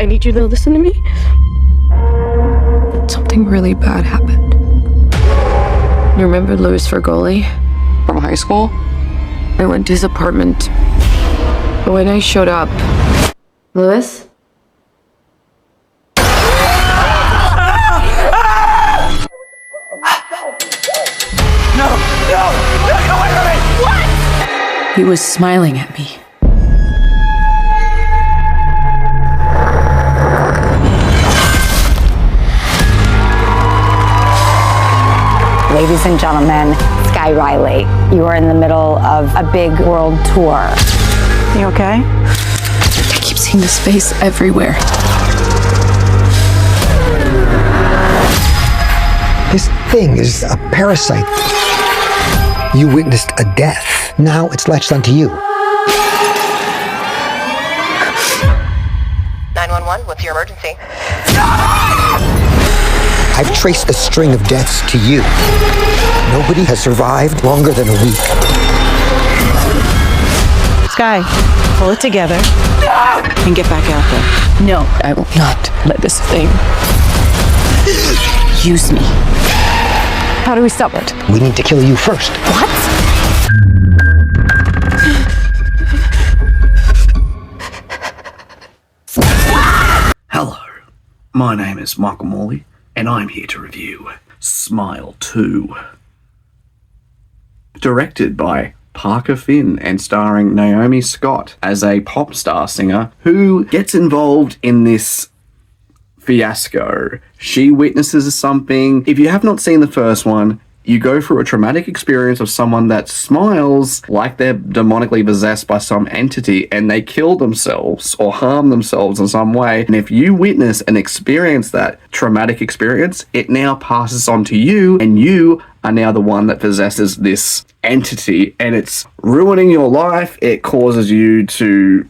I need you to listen to me. Something really bad happened. You remember Louis Fergoli from high school? I went to his apartment. But when I showed up... Louis? No, get away from me! What? He was smiling at me. Ladies and gentlemen, Sky Riley, you are in the middle of a big world tour. You okay? I keep seeing this face everywhere. This thing is a parasite. You witnessed a death. Now it's latched onto you. 911, what's your emergency? I've traced a string of deaths to you. Nobody has survived longer than a week. Sky, pull it together and get back out there. No, I will not let this thing use me. How do we stop it? We need to kill you first. What? Hello, my name is Michael Morley, and I'm here to review Smile 2. Directed by Parker Finn and starring Naomi Scott as a pop star singer who gets involved in this fiasco. She witnesses something. If you have not seen the first one, you go through a traumatic experience of someone that smiles like they're demonically possessed by some entity and they kill themselves or harm themselves in some way. And if you witness and experience that traumatic experience, it now passes on to you, and you are now the one that possesses this entity, and it's ruining your life. It causes you to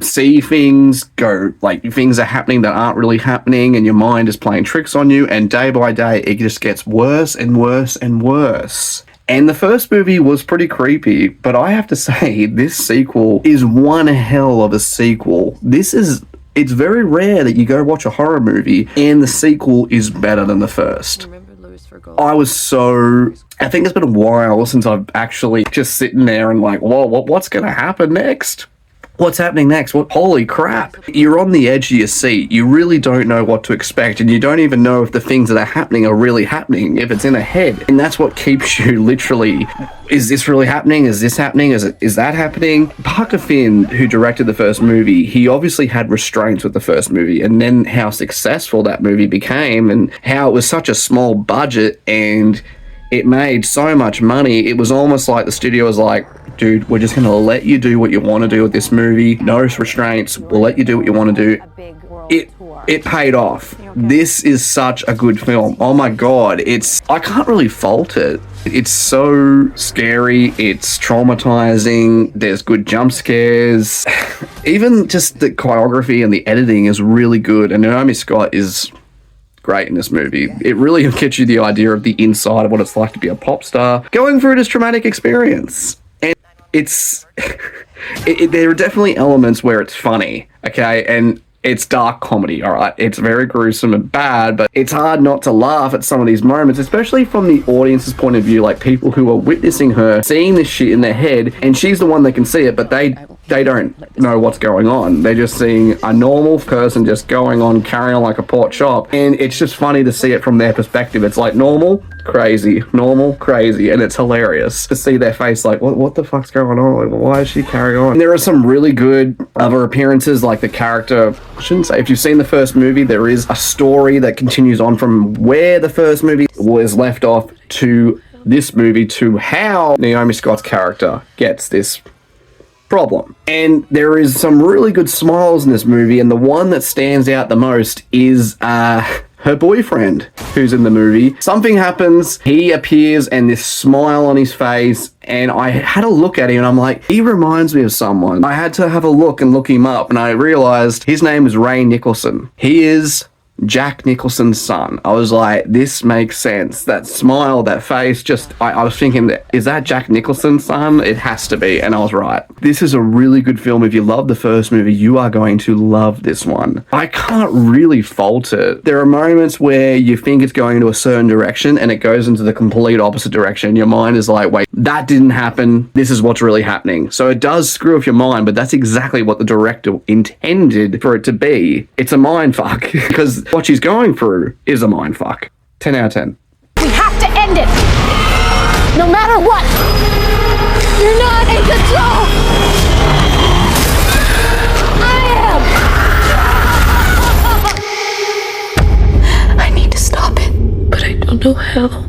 see things go, like things are happening that aren't really happening, and your mind is playing tricks on you, and day by day it just gets worse and worse and worse. And the first movie was pretty creepy, but I have to say this sequel is one hell of a sequel. It's very rare that you go watch a horror movie and the sequel is better than the first. I think it's been a while since I've actually just sitting there and like, whoa, what's gonna happen next? What's happening next? Holy crap. You're on the edge of your seat. You really don't know what to expect, and you don't even know if the things that are happening are really happening, if it's in a head. And that's what keeps you literally, is this really happening? Is this happening? Is that happening? Parker Finn, who directed the first movie, he obviously had restraints with the first movie, and then how successful that movie became and how it was such a small budget and it made so much money. It was almost like the studio was like, dude, we're just going to let you do what you want to do with this movie. No restraints. We'll let you do what you want to do. It paid off. This is such a good film. Oh my God. I can't really fault it. It's so scary. It's traumatizing. There's good jump scares. Even just the choreography and the editing is really good. And Naomi Scott is great in this movie. It really gets you the idea of the inside of what it's like to be a pop star going through this traumatic experience. And there are definitely elements where it's funny, okay, and it's dark comedy, all right? It's very gruesome and bad, but it's hard not to laugh at some of these moments, especially from the audience's point of view, like people who are witnessing her, seeing this shit in their head, and she's the one that can see it, but they don't know what's going on. They're just seeing a normal person just going on, carrying on like a pork chop, and it's just funny to see it from their perspective. It's like normal, crazy, and it's hilarious to see their face like, what the fuck's going on? Like, why is she carrying on? And there are some really good other appearances, like the character, I shouldn't say, if you've seen the first movie, there is a story that continues on from where the first movie was left off to this movie, to how Naomi Scott's character gets this problem. And there is some really good smiles in this movie, and the one that stands out the most is her boyfriend who's in the movie. Something happens, he appears, and this smile on his face, and I had a look at him and I'm like, he reminds me of someone. I had to have a look and look him up, and I realized his name is Ray Nicholson. He is Jack Nicholson's son. I was like, this makes sense. That smile, that face, just, I was thinking, is that Jack Nicholson's son? It has to be. And I was right. This is a really good film. If you love the first movie, you are going to love this one. I can't really fault it. There are moments where you think it's going into a certain direction and it goes into the complete opposite direction. Your mind is like, wait, that didn't happen. This is what's really happening. So it does screw up your mind, but that's exactly what the director intended for it to be. It's a mind fuck because what she's going through is a mind fuck. 10 out of 10. We have to end it! No matter what! You're not in control! I am! I need to stop it, but I don't know how.